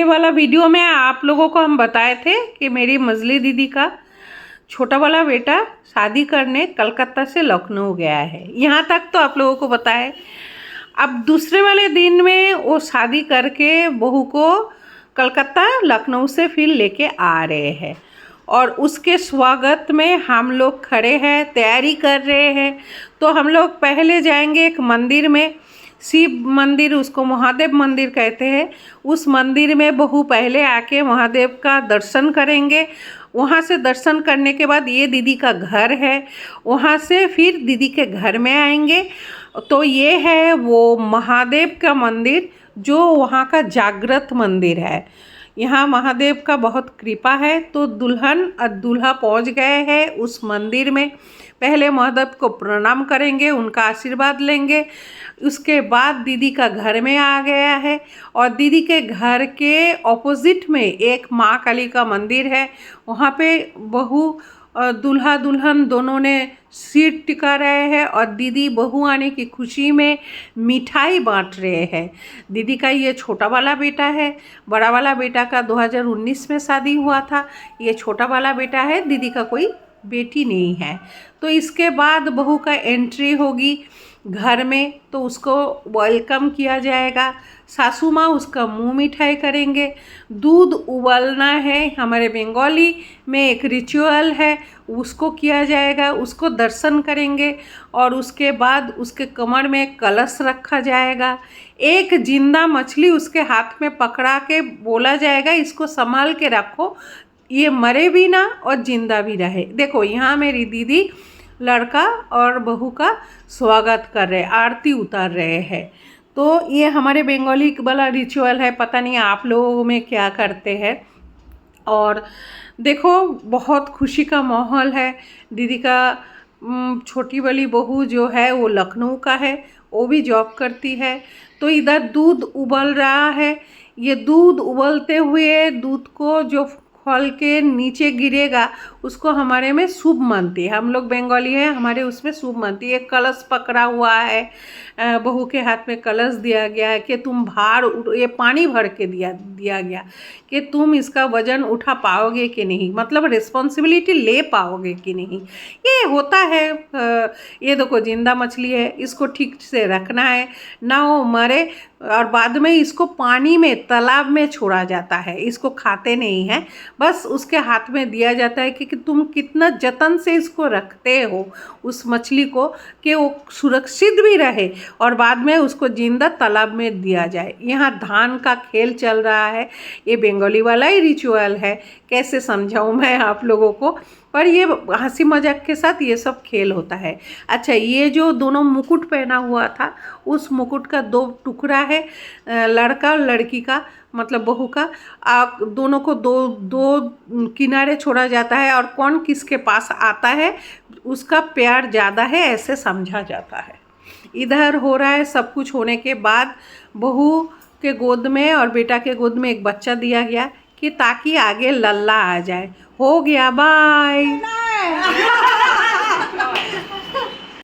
वाला वीडियो में आप लोगों को हम बताए थे कि मेरी मजली दीदी का छोटा वाला बेटा शादी करने कलकत्ता से लखनऊ गया है। यहाँ तक तो आप लोगों को पता है। अब दूसरे वाले दिन में वो शादी करके बहू को कलकत्ता लखनऊ से फिर लेके आ रहे हैं और उसके स्वागत में हम लोग खड़े हैं, तैयारी कर रहे हैं। तो हम लोग पहले जाएंगे एक मंदिर में, शिव मंदिर, उसको महादेव मंदिर कहते हैं। उस मंदिर में बहू पहले आके महादेव का दर्शन करेंगे। वहाँ से दर्शन करने के बाद ये दीदी का घर है, वहाँ से फिर दीदी के घर में आएंगे। तो ये है वो महादेव का मंदिर जो वहाँ का जागृत मंदिर है। यहाँ महादेव का बहुत कृपा है। तो दुल्हन और दूल्हा पहुँच गए हैं उस मंदिर में। पहले महादेव को प्रणाम करेंगे, उनका आशीर्वाद लेंगे। उसके बाद दीदी का घर में आ गया है और दीदी के घर के ऑपोजिट में एक माँ काली का मंदिर है। वहाँ पे बहू दूल्हा दुल्हन दोनों ने सिर टिका रहे हैं और दीदी बहू आने की खुशी में मिठाई बांट रहे हैं। दीदी का ये छोटा वाला बेटा है, बड़ा वाला बेटा का 2019 में शादी हुआ था। ये छोटा वाला बेटा है, दीदी का कोई बेटी नहीं है। तो इसके बाद बहू का एंट्री होगी घर में, तो उसको वेलकम किया जाएगा। सासू माँ उसका मुंह मिठाई करेंगे। दूध उबालना है, हमारे बंगाली में एक रिचुअल है, उसको किया जाएगा। उसको दर्शन करेंगे और उसके बाद उसके कमर में कलश रखा जाएगा। एक जिंदा मछली उसके हाथ में पकड़ा के बोला जाएगा, इसको संभाल के रखो, ये मरे भी ना और जिंदा भी रहे। देखो यहाँ मेरी दीदी लड़का और बहू का स्वागत कर रहे, आरती उतार रहे हैं। तो ये हमारे बंगाली वाला रिचुअल है, पता नहीं आप लोगों में क्या करते हैं। और देखो बहुत खुशी का माहौल है। दीदी का छोटी वाली बहू जो है वो लखनऊ का है, वो भी जॉब करती है। तो इधर दूध उबल रहा है। ये दूध उबलते हुए दूध को जो खोल के नीचे गिरेगा उसको हमारे में शुभ मानती है। हम लोग बंगाली हैं, हमारे उसमें शुभ मानती है। कलश पकड़ा हुआ है, बहू के हाथ में कलश दिया गया है कि तुम भार, ये पानी भर के दिया गया कि तुम इसका वजन उठा पाओगे कि नहीं, मतलब रिस्पॉन्सिबिलिटी ले पाओगे कि नहीं। ये होता है। ये देखो जिंदा मछली है, इसको ठीक से रखना है ना वो मरे। और बाद में इसको पानी में, तालाब में छोड़ा जाता है। इसको खाते नहीं हैं, बस उसके हाथ में दिया जाता है कि तुम कितना जतन से इसको रखते हो उस मछली को, कि वो सुरक्षित भी रहे और बाद में उसको जिंदा तालाब में दिया जाए। यहाँ धान का खेल चल रहा है। ये बंगाली वाला ही रिचुअल है, कैसे समझाऊँ मैं आप लोगों को, पर ये हंसी मजाक के साथ ये सब खेल होता है। अच्छा, ये जो दोनों मुकुट पहना हुआ था, उस मुकुट का 2 टुकड़ा है, लड़का और लड़की का, मतलब बहू का। दोनों को दो किनारे छोड़ा जाता है और कौन किसके पास आता है उसका प्यार ज़्यादा है, ऐसे समझा जाता है। इधर हो रहा है। सब कुछ होने के बाद बहू के गोद में और बेटा के गोद में एक बच्चा दिया गया कि ताकि आगे लल्ला आ जाए। हो गया, बाय।